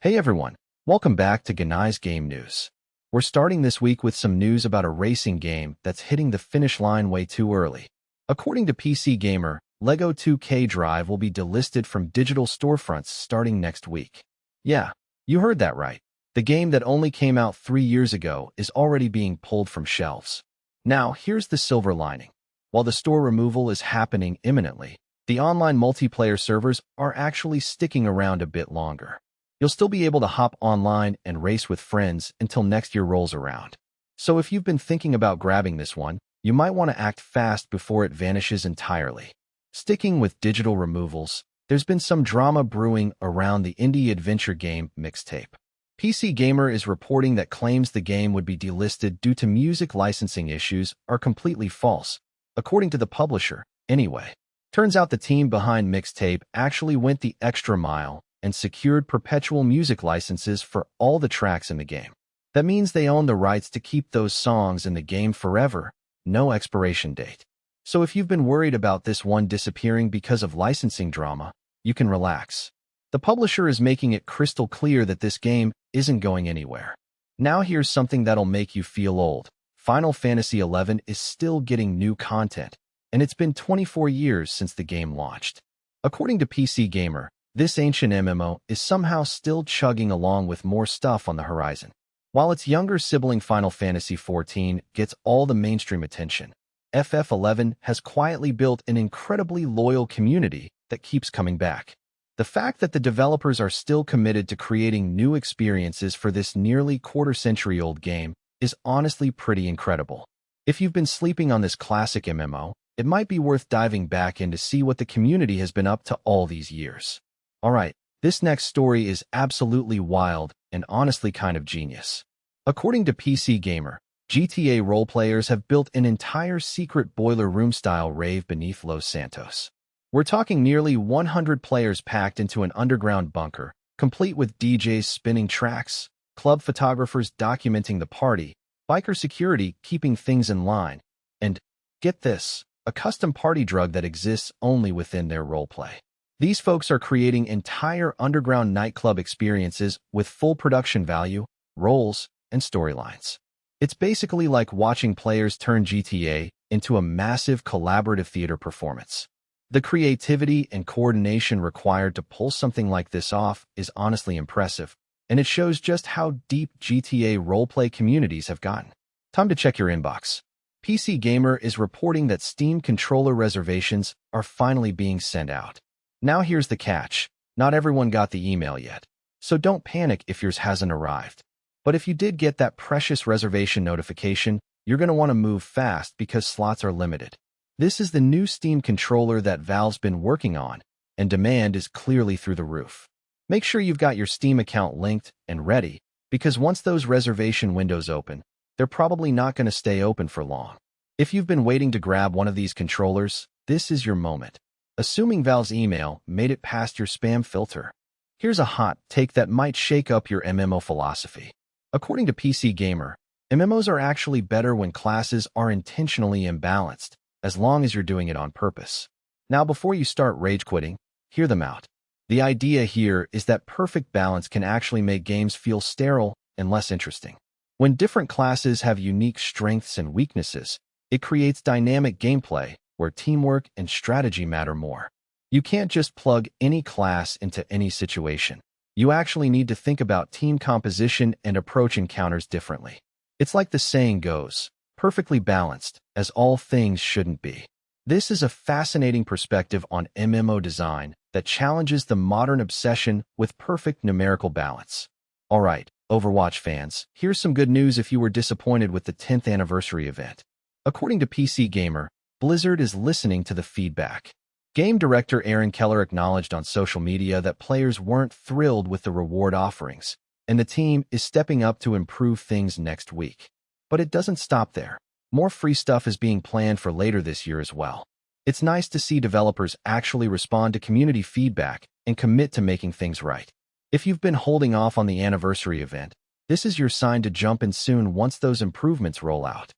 Hey everyone, welcome back to Ganai's Game News. We're starting this week with some news about a racing game that's hitting the finish line way too early. According to PC Gamer, LEGO 2K Drive will be delisted from digital storefronts starting next week. Yeah, you heard that right. The game that only came out 3 years ago is already being pulled from shelves. Now, here's the silver lining. While the store removal is happening imminently, the online multiplayer servers are actually sticking around a bit longer. You'll still be able to hop online and race with friends until next year rolls around. So if you've been thinking about grabbing this one, you might want to act fast before it vanishes entirely. Sticking with digital removals, there's been some drama brewing around the indie adventure game Mixtape. PC Gamer is reporting that claims the game would be delisted due to music licensing issues are completely false, according to the publisher, anyway. Turns out the team behind Mixtape actually went the extra mile and secured perpetual music licenses for all the tracks in the game. That means they own the rights to keep those songs in the game forever, no expiration date. So if you've been worried about this one disappearing because of licensing drama, you can relax. The publisher is making it crystal clear that this game isn't going anywhere. Now here's something that'll make you feel old. Final Fantasy XI is still getting new content, and it's been 24 years since the game launched. According to PC Gamer, this ancient MMO is somehow still chugging along with more stuff on the horizon. While its younger sibling Final Fantasy XIV gets all the mainstream attention, FF11 has quietly built an incredibly loyal community that keeps coming back. The fact that the developers are still committed to creating new experiences for this nearly quarter-century-old game is honestly pretty incredible. If you've been sleeping on this classic MMO, it might be worth diving back in to see what the community has been up to all these years. Alright, this next story is absolutely wild and honestly kind of genius. According to PC Gamer, GTA roleplayers have built an entire secret boiler room-style rave beneath Los Santos. We're talking nearly 100 players packed into an underground bunker, complete with DJs spinning tracks, club photographers documenting the party, biker security keeping things in line, and, get this, a custom party drug that exists only within their roleplay. These folks are creating entire underground nightclub experiences with full production value, roles, and storylines. It's basically like watching players turn GTA into a massive collaborative theater performance. The creativity and coordination required to pull something like this off is honestly impressive, and it shows just how deep GTA roleplay communities have gotten. Time to check your inbox. PC Gamer is reporting that Steam controller reservations are finally being sent out. Now here's the catch. Not everyone got the email yet, so don't panic if yours hasn't arrived. But if you did get that precious reservation notification, you're going to want to move fast because slots are limited. This is the new Steam controller that Valve's been working on, and demand is clearly through the roof. Make sure you've got your Steam account linked and ready, because once those reservation windows open, they're probably not going to stay open for long. If you've been waiting to grab one of these controllers, this is your moment. Assuming Valve's email made it past your spam filter. Here's a hot take that might shake up your MMO philosophy. According to PC Gamer, MMOs are actually better when classes are intentionally imbalanced, as long as you're doing it on purpose. Now before you start rage quitting, hear them out. The idea here is that perfect balance can actually make games feel sterile and less interesting. When different classes have unique strengths and weaknesses, it creates dynamic gameplay where teamwork and strategy matter more. You can't just plug any class into any situation. You actually need to think about team composition and approach encounters differently. It's like the saying goes, perfectly balanced, as all things shouldn't be. This is a fascinating perspective on MMO design that challenges the modern obsession with perfect numerical balance. Alright, Overwatch fans, here's some good news if you were disappointed with the 10th anniversary event. According to PC Gamer, Blizzard is listening to the feedback. Game director Aaron Keller acknowledged on social media that players weren't thrilled with the reward offerings, and the team is stepping up to improve things next week. But it doesn't stop there. More free stuff is being planned for later this year as well. It's nice to see developers actually respond to community feedback and commit to making things right. If you've been holding off on the anniversary event, this is your sign to jump in soon once those improvements roll out.